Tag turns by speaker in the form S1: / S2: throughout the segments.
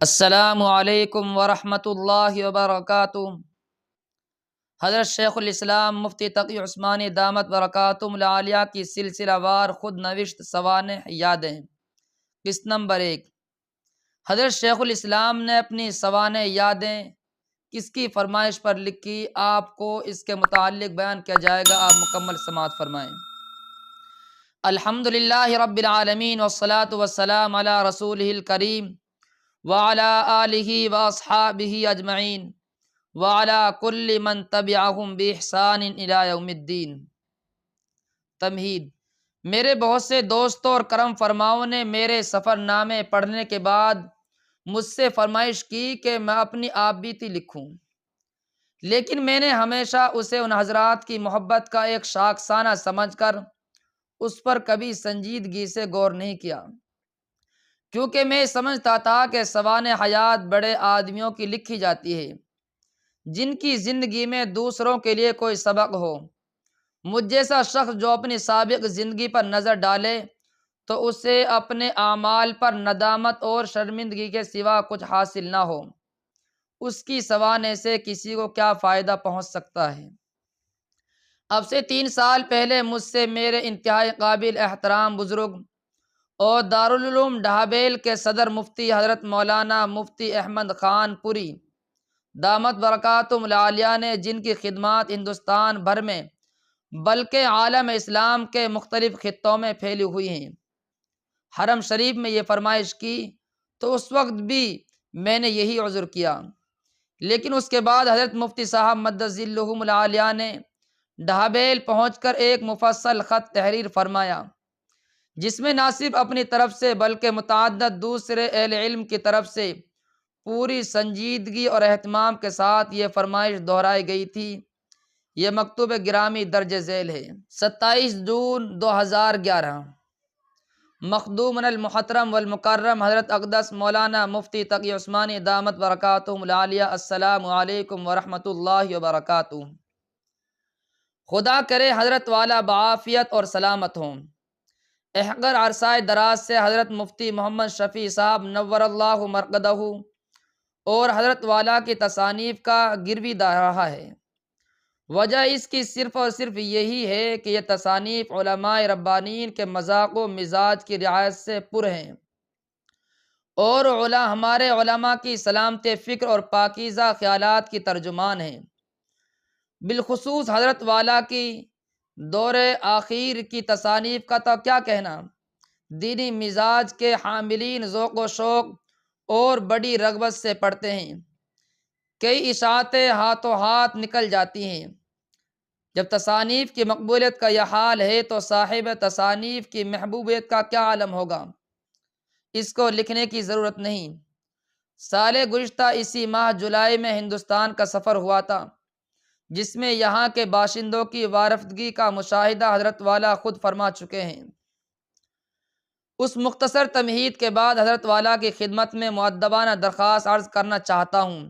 S1: السلام علیکم ورحمۃ اللہ وبرکاتہ۔ حضرت شیخ الاسلام مفتی تقی عثمانی دامت برکاتہم العالیہ کی سلسلہ وار خود نوشت سوانح یادیں۔ قسط نمبر 1۔ حضرت شیخ الاسلام نے اپنی سوانح یادیں کس کی فرمائش پر لکھی، آپ کو اس کے متعلق بیان کیا جائے گا، آپ مکمل سماعت فرمائیں۔ الحمدللہ رب العالمین والصلاة والسلام علی رسولہ الکریم وعلى آلہ واصحابہ اجمعین وعلى کل من تبعہم بإحسان الی یوم الدین۔ تمہید۔ میرے بہت سے دوستوں اور کرم فرماؤں نے میرے سفر نامے پڑھنے کے بعد مجھ سے فرمائش کی کہ میں اپنی آپ بیتی لکھوں، لیکن میں نے ہمیشہ اسے ان حضرات کی محبت کا ایک شاخسانہ سمجھ کر اس پر کبھی سنجیدگی سے غور نہیں کیا، کیونکہ میں سمجھتا تھا کہ سوانح حیات بڑے آدمیوں کی لکھی جاتی ہے جن کی زندگی میں دوسروں کے لیے کوئی سبق ہو۔ مجھ جیسا شخص جو اپنی سابق زندگی پر نظر ڈالے تو اسے اپنے اعمال پر ندامت اور شرمندگی کے سوا کچھ حاصل نہ ہو، اس کی سوانح سے کسی کو کیا فائدہ پہنچ سکتا ہے۔ اب سے 3 سال پہلے مجھ سے میرے انتہائی قابل احترام بزرگ اور دارالعلوم ڈھابیل کے صدر مفتی حضرت مولانا مفتی احمد خان پوری دامت برکاتہم العالیہ نے، جن کی خدمات ہندوستان بھر میں بلکہ عالم اسلام کے مختلف خطوں میں پھیلی ہوئی ہیں، حرم شریف میں یہ فرمائش کی تو اس وقت بھی میں نے یہی عذر کیا، لیکن اس کے بعد حضرت مفتی صاحب مدد ظلہم العالیہ نے ڈھابیل پہنچ کر ایک مفصل خط تحریر فرمایا، جس میں نہ صرف اپنی طرف سے بلکہ متعدد دوسرے اہل علم کی طرف سے پوری سنجیدگی اور اہتمام کے ساتھ یہ فرمائش دہرائی گئی تھی۔ یہ مکتوب گرامی درج ذیل ہے۔ 27 جون 2011۔ مخدومنا المحترم والمکرم حضرت اقدس مولانا مفتی تقی عثمانی دامت برکاتہم العالیہ، السلام علیکم ورحمۃ اللہ وبرکاتہ۔ خدا کرے حضرت والا بعافیت اور سلامت ہوں۔ احقر عرصہ دراز سے حضرت مفتی محمد شفیع صاحب نور اللہ مرقدہ اور حضرت والا کی تصانیف کا گرویدہ رہا ہے۔ وجہ اس کی صرف اور صرف یہی ہے کہ یہ تصانیف علماء ربانیین کے مذاق و مزاج کی رعایت سے پر ہیں اور ہمارے علماء کی سلامت فکر اور پاکیزہ خیالات کی ترجمان ہیں۔ بالخصوص حضرت والا کی دور آخیر کی تصانیف کا تو کیا کہنا، دینی مزاج کے حاملین ذوق و شوق اور بڑی رغبت سے پڑھتے ہیں، کئی اشاعتیں ہاتھوں ہاتھ نکل جاتی ہیں۔ جب تصانیف کی مقبولیت کا یہ حال ہے تو صاحب تصانیف کی محبوبیت کا کیا عالم ہوگا، اس کو لکھنے کی ضرورت نہیں۔ سال گزشتہ اسی ماہ جولائی میں ہندوستان کا سفر ہوا تھا، جس میں یہاں کے باشندوں کی وارفتگی کا مشاہدہ حضرت والا خود فرما چکے ہیں۔ اس مختصر تمہید کے بعد حضرت والا کی خدمت میں مؤدبانہ درخواست عرض کرنا چاہتا ہوں،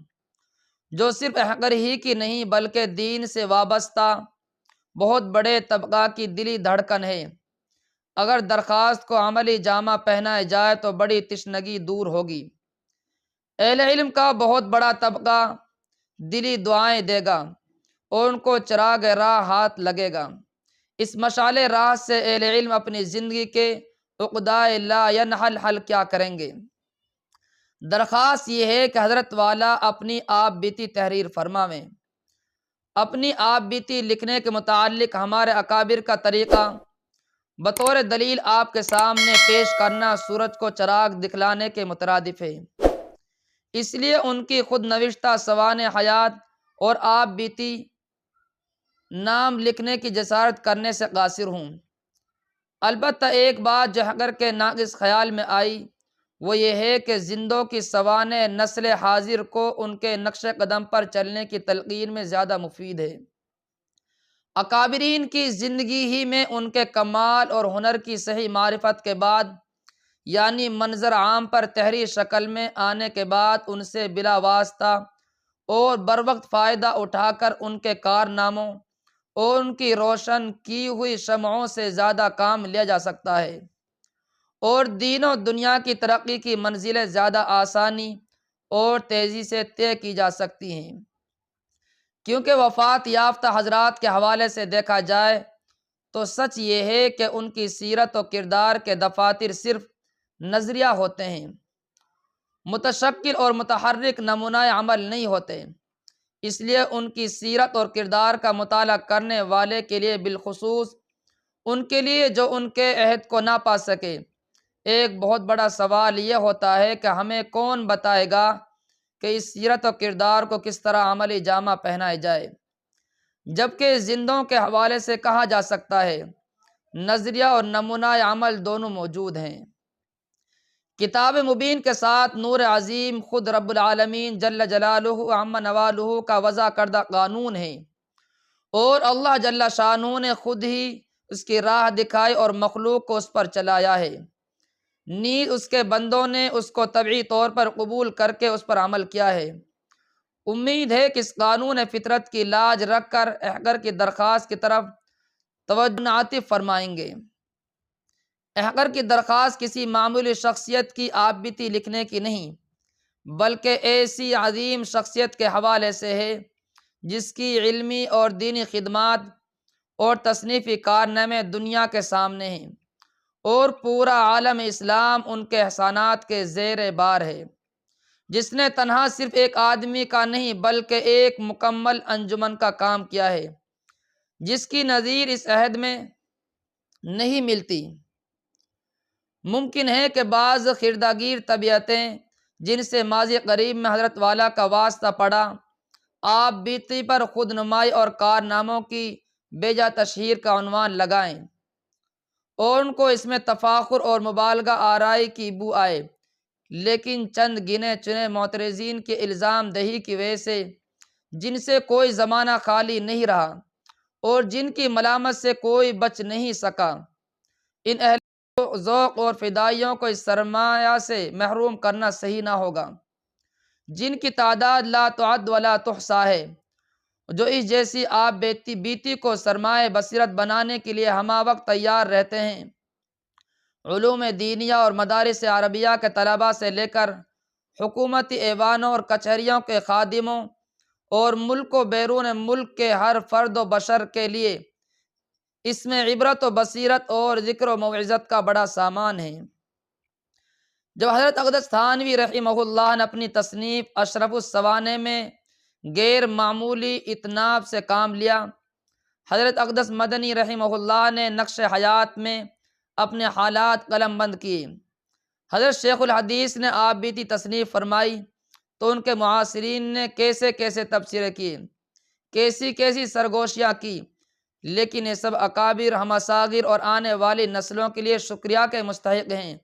S1: جو صرف احقر ہی کی نہیں بلکہ دین سے وابستہ بہت بڑے طبقہ کی دلی دھڑکن ہے۔ اگر درخواست کو عملی جامہ پہنایا جائے تو بڑی تشنگی دور ہوگی۔ اہل علم کا بہت بڑا طبقہ دلی دعائیں دے گا اور ان کو چراغ راہ ہاتھ لگے گا۔ اس مشعل راہ سے اہل علم اپنی زندگی کے عقدائے لا ینحل حل کیا کریں گے۔ درخواست یہ ہے کہ حضرت والا اپنی آپ بیتی تحریر فرماویں۔ اپنی آپ بیتی لکھنے کے متعلق ہمارے اکابر کا طریقہ بطور دلیل آپ کے سامنے پیش کرنا سورج کو چراغ دکھلانے کے مترادف ہے، اس لیے ان کی خود نوشتہ سوانح حیات اور آپ بیتی نام لکھنے کی جسارت کرنے سے قاصر ہوں۔ البتہ ایک بات جو حقر کے ناقص خیال میں آئی وہ یہ ہے کہ زندوں کی سوانح نسل حاضر کو ان کے نقش قدم پر چلنے کی تلقین میں زیادہ مفید ہے۔ اکابرین کی زندگی ہی میں ان کے کمال اور ہنر کی صحیح معرفت کے بعد، یعنی منظر عام پر تحریر شکل میں آنے کے بعد، ان سے بلا واسطہ اور بروقت فائدہ اٹھا کر ان کے کارناموں اور ان کی روشن کی ہوئی شمعوں سے زیادہ کام لیا جا سکتا ہے اور دین و دنیا کی ترقی کی منزلیں زیادہ آسانی اور تیزی سے طے کی جا سکتی ہیں، کیونکہ وفات یافتہ حضرات کے حوالے سے دیکھا جائے تو سچ یہ ہے کہ ان کی سیرت و کردار کے دفاتر صرف نظریہ ہوتے ہیں، متشکل اور متحرک نمونہ عمل نہیں ہوتے۔ اس لیے ان کی سیرت اور کردار کا مطالعہ کرنے والے کے لیے، بالخصوص ان کے لیے جو ان کے عہد کو نہ پا سکے، ایک بہت بڑا سوال یہ ہوتا ہے کہ ہمیں کون بتائے گا کہ اس سیرت و کردار کو کس طرح عملی جامہ پہنایا جائے، جبکہ زندوں کے حوالے سے کہا جا سکتا ہے نظریہ اور نمونہ عمل دونوں موجود ہیں۔ کتاب مبین کے ساتھ نور عظیم خود رب العالمین جل جلالہ عم نوالہ کا وضع کردہ قانون ہے، اور اللہ جل شانہ نے خود ہی اس کی راہ دکھائی اور مخلوق کو اس پر چلایا ہے، نیز اس کے بندوں نے اس کو طبعی طور پر قبول کر کے اس پر عمل کیا ہے۔ امید ہے کہ اس قانون فطرت کی لاج رکھ کر احقر کی درخواست کی طرف توجہ عاطف فرمائیں گے۔ احقر کی درخواست کسی معمولی شخصیت کی آپ بیتی لکھنے کی نہیں، بلکہ ایسی عظیم شخصیت کے حوالے سے ہے جس کی علمی اور دینی خدمات اور تصنیفی کارنامے دنیا کے سامنے ہیں، اور پورا عالم اسلام ان کے احسانات کے زیر بار ہے، جس نے تنہا صرف ایک آدمی کا نہیں بلکہ ایک مکمل انجمن کا کام کیا ہے، جس کی نظیر اس عہد میں نہیں ملتی۔ ممکن ہے کہ بعض خردہ گیر طبیعتیں جن سے ماضی قریب میں حضرت والا کا واسطہ پڑا، آپ بیتی پر خود نمائی اور کارناموں کی بیجا تشہیر کا عنوان لگائیں، اور ان کو اس میں تفاخر اور مبالغہ آرائی کی بو آئے، لیکن چند گنے چنے معترضین کی الزام دہی کی وجہ سے، جن سے کوئی زمانہ خالی نہیں رہا اور جن کی ملامت سے کوئی بچ نہیں سکا، ان اہل ذوق اور فدائیوں کو اس سرمایہ سے محروم کرنا صحیح نہ ہوگا، جن کی تعداد لا تعد ولا تحصیٰ ہے، جو اس جیسی آپ بیتی کو سرمایہ بصیرت بنانے کے لیے ہمہ وقت تیار رہتے ہیں۔ علوم دینیہ اور مدارس عربیہ کے طلباء سے لے کر حکومتی ایوانوں اور کچہریوں کے خادموں اور ملک و بیرون ملک کے ہر فرد و بشر کے لیے اس میں عبرت و بصیرت اور ذکر و موعظت کا بڑا سامان ہے۔ جب حضرت اقدس تھانوی رحمہ اللہ نے اپنی تصنیف اشرف السوانح میں غیر معمولی اتناب سے کام لیا، حضرت اقدس مدنی رحمہ اللہ نے نقش حیات میں اپنے حالات قلم بند کیے، حضرت شیخ الحدیث نے آپ بیتی تصنیف فرمائی تو ان کے معاصرین نے کیسے کیسے تبصرے کیے، کیسی کیسی سرگوشیاں کی، لیکن یہ سب اکابر، ہمساغر اور آنے والی نسلوں کے لیے شکریہ کے مستحق ہیں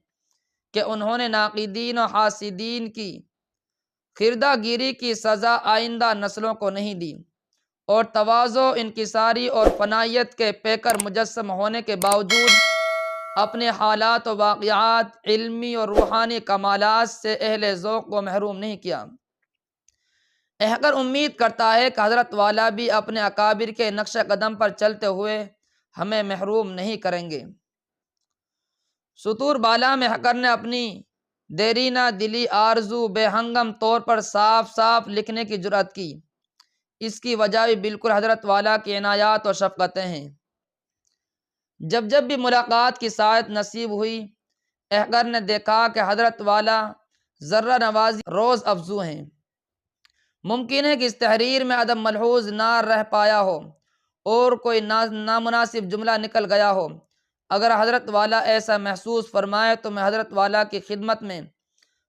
S1: کہ انہوں نے ناقدین و حاسدین کی خردہ گیری کی سزا آئندہ نسلوں کو نہیں دی، اور تواضع، انکساری اور فنائیت کے پیکر مجسم ہونے کے باوجود اپنے حالات و واقعات، علمی اور روحانی کمالات سے اہل ذوق کو محروم نہیں کیا۔ احقر امید کرتا ہے کہ حضرت والا بھی اپنے اکابر کے نقش قدم پر چلتے ہوئے ہمیں محروم نہیں کریں گے۔ سطور بالا میں احقر نے اپنی دیرینہ دلی آرزو بے ہنگم طور پر صاف صاف لکھنے کی جرأت کی، اس کی وجہ بھی بالکل حضرت والا کی عنایات و شفقتیں ہیں۔ جب جب بھی ملاقات کی سعادت نصیب ہوئی، احقر نے دیکھا کہ حضرت والا ذرہ نوازی روز افزوں ہیں۔ ممکن ہے کہ اس تحریر میں ادب ملحوظ نہ رہ پایا ہو اور کوئی نامناسب جملہ نکل گیا ہو۔ اگر حضرت والا ایسا محسوس فرمائے تو میں حضرت والا کی خدمت میں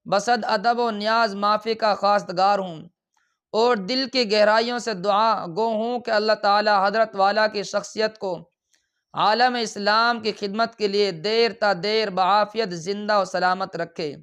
S1: بصد ادب و نیاز معافی کا خواستگار ہوں، اور دل کی گہرائیوں سے دعا گو ہوں کہ اللہ تعالی حضرت والا کی شخصیت کو عالم اسلام کی خدمت کے لیے دیر تا دیر بعافیت زندہ و سلامت رکھے۔